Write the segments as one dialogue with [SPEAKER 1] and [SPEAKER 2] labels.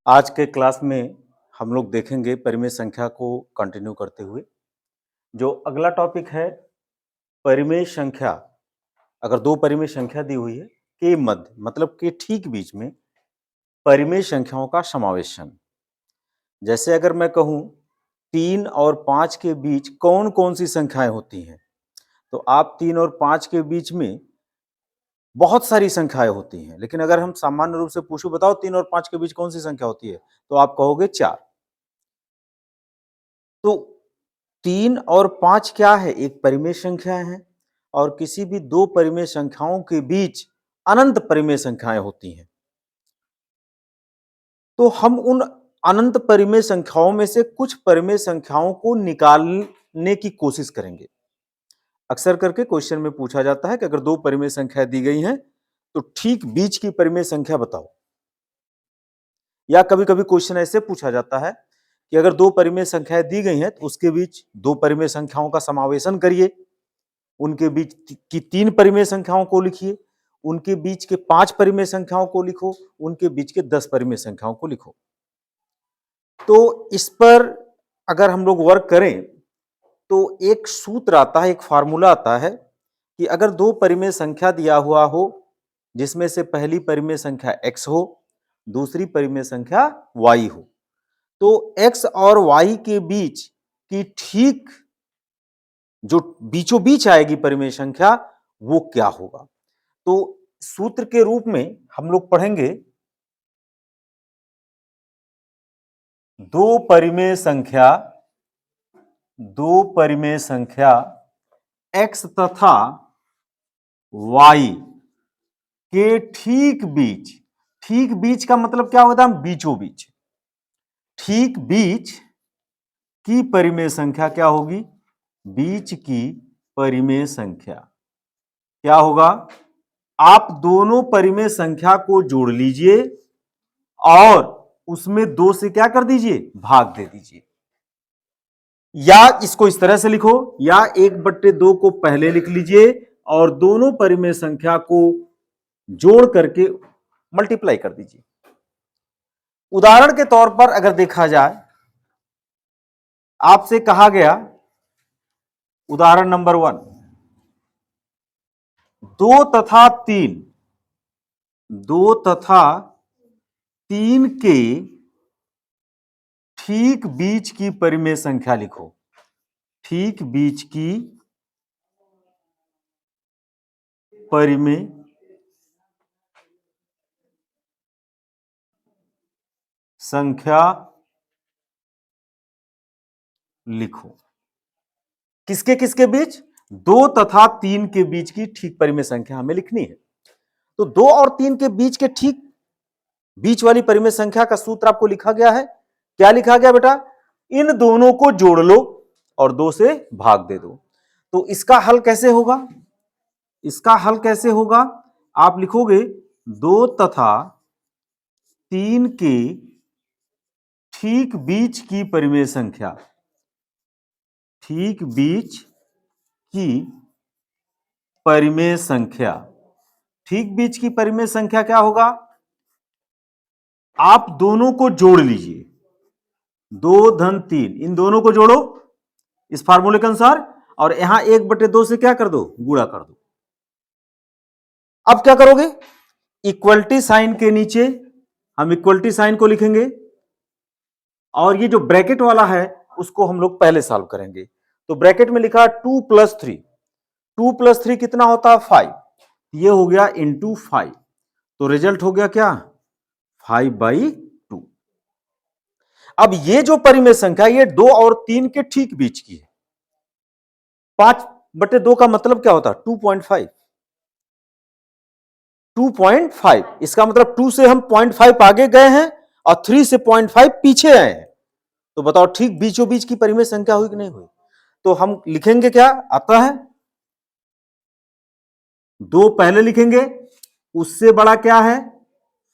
[SPEAKER 1] आज के क्लास में हम लोग देखेंगे परिमेय संख्या को कंटिन्यू करते हुए। जो अगला टॉपिक है परिमेय संख्या। अगर दो परिमेय संख्या दी हुई है के मध्य मतलब के ठीक बीच में परिमेय संख्याओं का समावेशन। जैसे अगर मैं कहूं 3 और 5 के बीच कौन कौन सी संख्याएं होती हैं, तो आप 3 और 5 के बीच में बहुत सारी संख्याएं होती हैं, लेकिन अगर हम सामान्य रूप से पूछो बताओ 3 और 5 के बीच कौन सी संख्या होती है, तो आप कहोगे 4। तो 3 और 5 क्या है? एक परिमेय संख्या है और किसी भी दो परिमेय संख्याओं के बीच अनंत परिमेय संख्याएं होती हैं। तो हम उन अनंत परिमेय संख्याओं में से कुछ परिमेय संख्याओं को निकालने की कोशिश करेंगे। अक्सर करके क्वेश्चन में पूछा जाता है कि अगर दो परिमेय संख्याएं दी गई हैं तो ठीक बीच की परिमेय संख्या बताओ। या कभी कभी क्वेश्चन ऐसे पूछा जाता है कि अगर दो परिमेय संख्याएं दी गई हैं तो उसके बीच दो परिमेय संख्याओं का समावेशन करिए, उनके बीच की 3 परिमेय संख्याओं को लिखिए, उनके बीच के 5 परिमेय संख्याओं को लिखो, उनके बीच के 10 परिमेय संख्याओं को लिखो। तो इस पर अगर हम लोग वर्क करें तो एक सूत्र आता है, एक फार्मूला आता है कि अगर दो परिमेय संख्या दिया हुआ हो जिसमें से पहली परिमेय संख्या x हो, दूसरी परिमेय संख्या y हो, तो x और y के बीच की ठीक जो बीचों बीच आएगी परिमेय संख्या वो क्या होगा। तो सूत्र के रूप में हम लोग पढ़ेंगे दो परिमेय संख्या x तथा y के ठीक बीच का मतलब क्या होता है? बीचों बीच। ठीक बीच की परिमेय संख्या क्या होगी? बीच की परिमेय संख्या क्या होगा? आप दोनों परिमेय संख्या को जोड़ लीजिए और उसमें 2 से क्या कर दीजिए? भाग दे दीजिए। या इसको इस तरह से लिखो, या 1/2 को पहले लिख लीजिए और दोनों परिमेय संख्या को जोड़ करके मल्टीप्लाई कर दीजिए। उदाहरण के तौर पर अगर देखा जाए, आपसे कहा गया उदाहरण नंबर 1, 2 तथा 3 के ठीक बीच की परिमेय संख्या लिखो। ठीक बीच की परिमेय संख्या लिखो। किसके किसके बीच? 2 तथा 3 के बीच की ठीक परिमेय संख्या हमें लिखनी है। तो 2 और 3 के बीच के ठीक बीच वाली परिमेय संख्या का सूत्र आपको लिखा गया है। क्या लिखा गया बेटा? इन दोनों को जोड़ लो और 2 से भाग दे दो। तो इसका हल कैसे होगा? इसका हल कैसे होगा? आप लिखोगे 2 तथा 3 के ठीक बीच की परिमेय संख्या, ठीक बीच की परिमेय संख्या। ठीक बीच की परिमेय संख्या क्या होगा? आप दोनों को जोड़ लीजिए, 2 धन 3, इन दोनों को जोड़ो इस फार्मूले के अनुसार और यहां 1/2 से क्या कर दो? गुणा कर दो। अब क्या करोगे? इक्वलिटी साइन के नीचे हम इक्वलिटी साइन को लिखेंगे और ये जो ब्रैकेट वाला है उसको हम लोग पहले सॉल्व करेंगे। तो ब्रैकेट में लिखा 2 + 3, 2 + 3 कितना होता है? 5। ये हो गया इंटू 5, तो रिजल्ट हो गया क्या? 5/2। अब ये जो परिमेय संख्या ये 2 और 3 के ठीक बीच की है। 5/2 का मतलब क्या होता है? 2.5। 2.5 इसका मतलब 2 से हम 0.5 आगे गए हैं और 3 से 0.5 पीछे आए हैं। तो बताओ ठीक बीचों बीच की परिमेय संख्या हुई कि नहीं हुई? तो हम लिखेंगे क्या आता है? 2 पहले लिखेंगे, उससे बड़ा क्या है?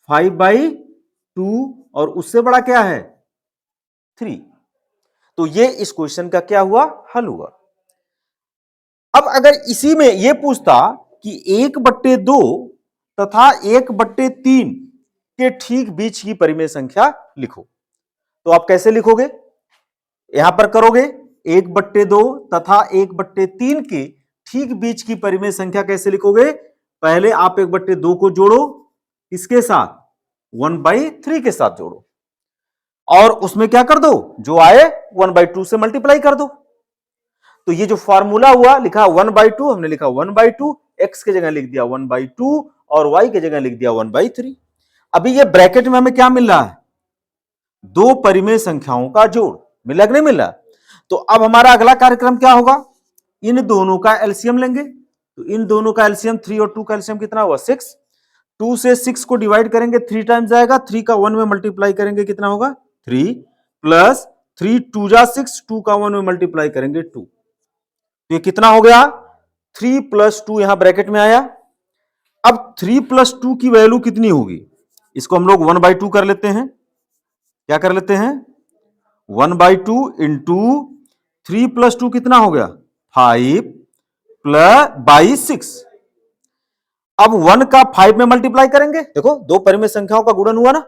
[SPEAKER 1] 5/2 और उससे बड़ा क्या है? 3। तो ये इस क्वेश्चन का क्या हुआ? हल हुआ। अब अगर इसी में यह पूछता कि 1/2 तथा 1/3 के ठीक बीच की परिमेय संख्या लिखो। तो आप कैसे लिखोगे? यहां पर करोगे 1/2 तथा 1/3 के ठीक बीच की परिमेय संख्या कैसे लिखोगे? पहले आप 1/2 को जोड़ो, इसके साथ 1/3 के साथ जोड़ो और उसमें क्या कर दो, जो आए 1/2 से मल्टीप्लाई कर दो। तो ये जो फॉर्मूला हुआ लिखा 1/2, हमने लिखा 1/2, x की जगह लिख दिया 1/2 और y की जगह लिख दिया 1/3। अभी ये ब्रैकेट में हमें क्या मिल रहा है? दो परिमेय संख्याओं का जोड़। मिला कि नहीं मिला? तो अब हमारा अगला कार्यक्रम क्या होगा? इन दोनों का एलसीएम लेंगे। तो इन दोनों का एलसीएम 3 और 2 का एलसीएम कितना हुआ? 6। 2 से 6 को डिवाइड करेंगे 3 टाइम्स आएगा, 3 का 1 में मल्टीप्लाई करेंगे कितना होगा? 3 प्लस 3 2 जा 6, 2 का 1 में मल्टीप्लाई करेंगे 2। तो ये कितना हो गया? 3 + 2 यहां ब्रैकेट में आया। अब 3 + 2 की वैल्यू कितनी होगी? इसको हम लोग 1/2 कर लेते हैं। क्या कर लेते हैं? 1/2 इंटू 3 + 2 कितना हो गया? 5 + 6। अब 1 का 5 में मल्टीप्लाई करेंगे, देखो दो परिमेय संख्याओं का गुणन हुआ ना,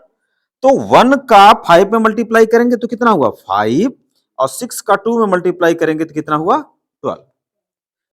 [SPEAKER 1] तो 1 का 5 में मल्टीप्लाई करेंगे तो कितना हुआ? 5 और 6 का 2 में मल्टीप्लाई करेंगे तो कितना हुआ?